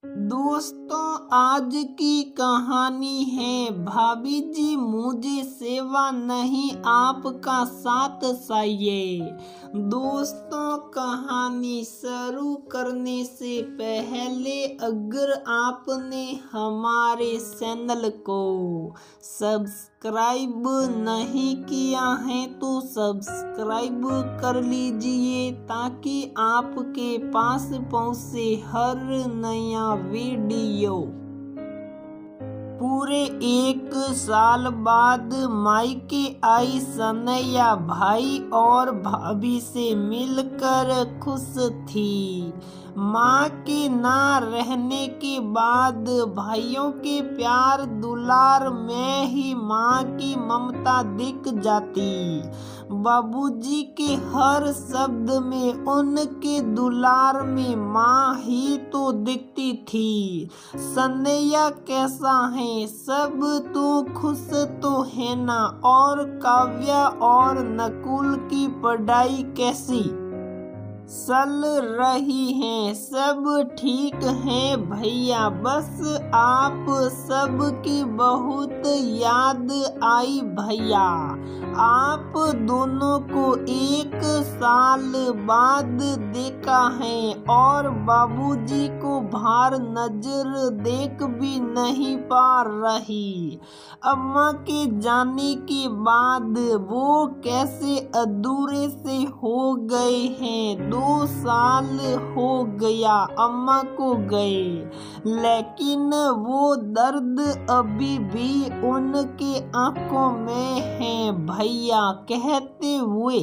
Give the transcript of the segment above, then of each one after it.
दोस्तों, आज की कहानी है भाभी जी मुझे सेवा नहीं आपका साथ चाहिए। दोस्तों, कहानी शुरू करने से पहले अगर आपने हमारे चैनल को सब्सक्राइब नहीं किया है तो सब्सक्राइब कर लीजिए ताकि आपके पास पहुंचे हर नया वीडियो। पूरे 1 साल बाद मायके आई सनैया भाई और भाभी से मिलकर खुश थी। माँ के ना रहने के बाद भाइयों के प्यार दुलार में ही माँ की ममता दिख जाती। बाबूजी के हर शब्द में उनके दुलार में माँ ही तो दिखती थी। सनैया कैसा है, सब तो खुश तो है ना? और काव्या और नकुल की पढ़ाई कैसी चल रही है? सब ठीक है भैया, बस आप सबकी बहुत याद आई भैया। आप दोनों को 1 साल बाद देखा है और बाबूजी को बाहर नजर देख भी नहीं पा रही। अम्मा के जाने के बाद वो कैसे अधूरे से हो गए हैं। 2 साल हो गया अम्मा को गए, लेकिन वो दर्द अभी भी उनके आंखों में है भैया, कहते हुए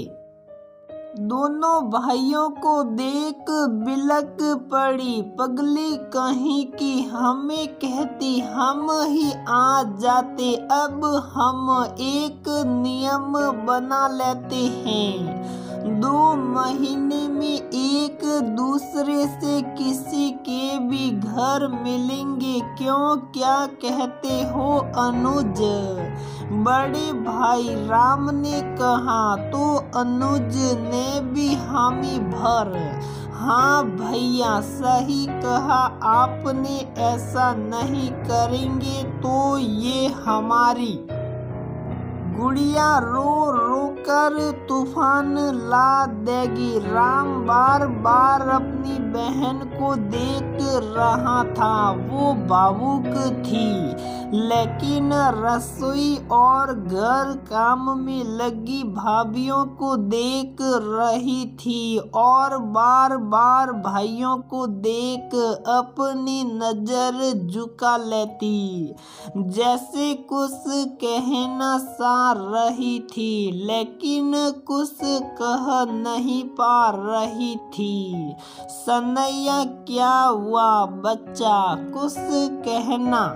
दोनों भाइयों को देख बिलक पड़ी। पगली कहीं की, हमें कहती हम ही आ जाते। अब हम एक नियम बना लेते हैं, 2 महीने में एक दूसरे से किसी के भी घर मिलेंगे। क्यों, क्या कहते हो अनुज? बड़े भाई राम ने कहा तो अनुज ने भी हामी भर। हाँ भैया, सही कहा आपने, ऐसा नहीं करेंगे तो ये हमारी गुड़िया रो रो कर तूफान ला देगी। राम बार बार अपनी बहन को देख रहा था। वो भावुक थी, लेकिन रसोई और घर काम में लगी भाभियों को देख रही थी और बार बार भाइयों को देख अपनी नजर झुका लेती, जैसे कुछ कहना सा रही थी लेकिन कुछ कह नहीं पा रही थी। सनैया, क्या हुआ बच्चा, कुछ कहना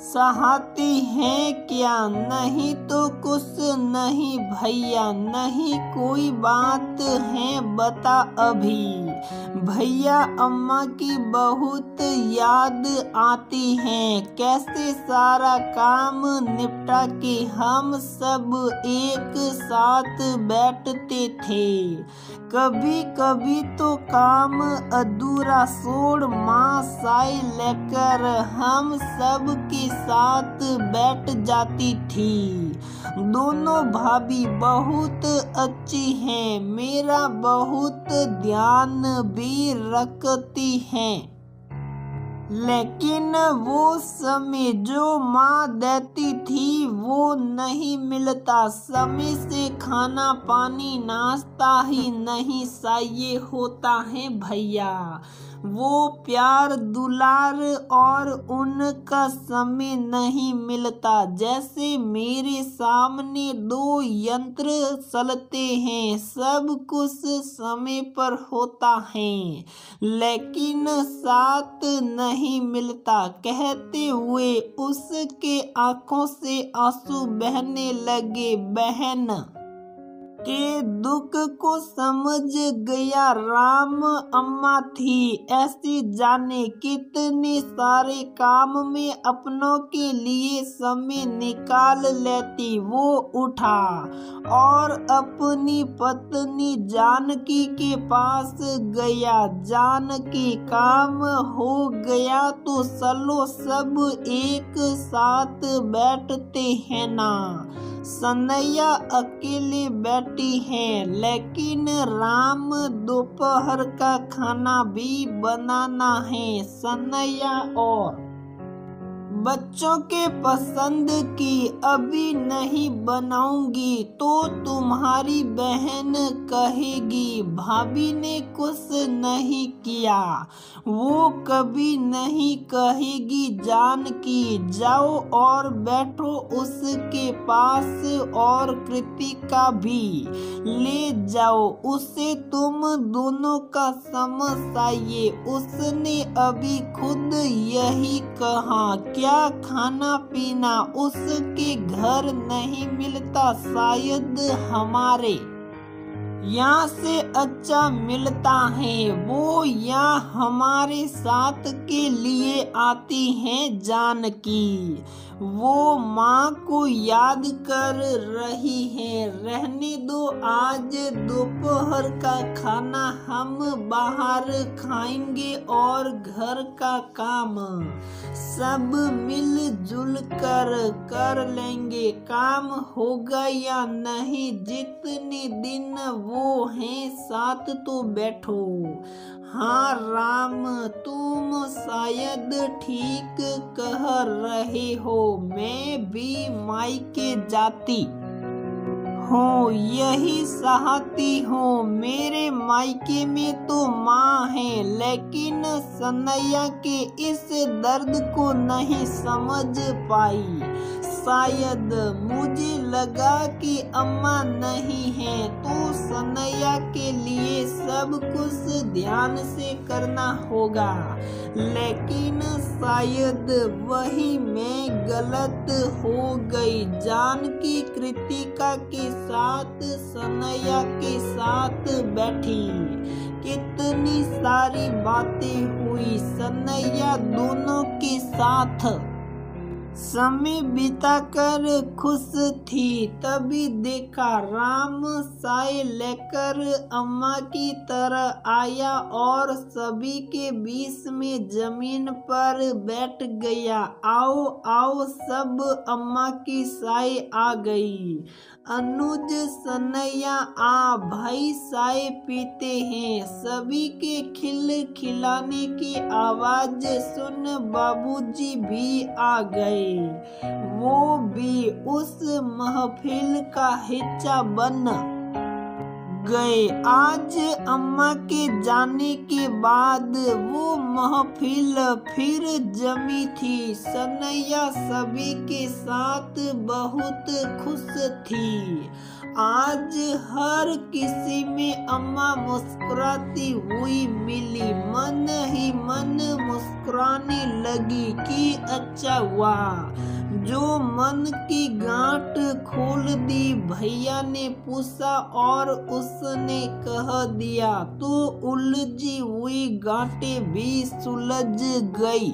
चाहती है क्या? नहीं तो कुछ नहीं भैया, नहीं कोई बात है, बता अभी। भैया, अम्मा की बहुत याद आती है। कैसे सारा काम निपटा के हम सब एक साथ बैठते थे। कभी कभी तो काम अधूरा छोड़ माँ साई लेकर हम सब के साथ बैठ जाती थी। दोनों भाभी बहुत अच्छी हैं, मेरा बहुत ध्यान भी रखती हैं, लेकिन वो समय जो माँ देती थी वो नहीं मिलता। समय से खाना पानी नाश्ता ही नहीं चाहिए होता है भैया। वो प्यार दुलार और उनका समय नहीं मिलता। जैसे मेरे सामने 2 यंत्र चलते हैं, सब कुछ समय पर होता है लेकिन साथ नहीं मिलता। कहते हुए उसके आंखों से आंसू बहने लगे। बहन, के दुख को समझ गया राम। अम्मा थी ऐसी जाने कितने सारे काम में अपनों के लिए समय निकाल लेती। वो उठा और अपनी पत्नी जानकी के पास गया। जानकी काम हो गया तो चलो सब एक साथ बैठते हैं ना। सनैया अकेले बैठी है लेकिन राम दोपहर का खाना भी बनाना है। सनैया और बच्चों के पसंद की अभी नहीं बनाऊंगी तो तुम्हारी बहन कहेगी भाभी ने कुछ नहीं किया। वो कभी नहीं कहेगी जानकी। जाओ और बैठो उसके पास और कृतिका भी ले जाओ। उसे तुम दोनों का समझाइए। उसने अभी खुद यही कहा क्या खाना पीना उसके घर नहीं मिलता शायद हमारे यहाँ से अच्छा मिलता है। वो यहाँ हमारे साथ के लिए आती हैं जानकी। वो माँ को याद कर रही है। रहने दो आज दोपहर का खाना हम बाहर खाएंगे और घर का काम सब मिलजुल कर लेंगे। काम होगा या नहीं जितने दिन वो हैं साथ तो बैठो। हाँ राम तुम शायद ठीक कह रहे हो। मैं भी मायके जाती हूँ यही चाहती हूँ। मेरे मायके में तो माँ है लेकिन सनैया के इस दर्द को नहीं समझ पाई। शायद मुझे लगा कि अम्मा नहीं है तो सनैया के लिए सब कुछ ध्यान से करना होगा। लेकिन शायद वही मैं गलत हो गई। जानकी कृतिका के साथ सनैया के साथ बैठी। कितनी सारी बातें हुई। सनैया दोनों के साथ समय बिताकर खुश थी। तभी देखा राम चाय लेकर अम्मा की तरह आया और सभी के बीच में जमीन पर बैठ गया। आओ आओ सब। अम्मा की चाय आ गई। अनुज सनैया आ भाई चाय पीते हैं। सभी के खिलाने की आवाज सुन बाबूजी भी आ गए। वो भी उस महफिल का हिस्सा बन गए। आज अम्मा के जाने के बाद वो महफिल फिर जमी थी। सनैया सभी के साथ बहुत खुश थी। आज हर किसी में अम्मा मुस्कुराती हुई मिली। मन ही मन मुस्कुराने लगी कि अच्छा हुआ जो मन की गांठ खोल दी। भैया ने पूछा और उसने कह दिया तो उलझी हुई गांठें भी सुलझ गई।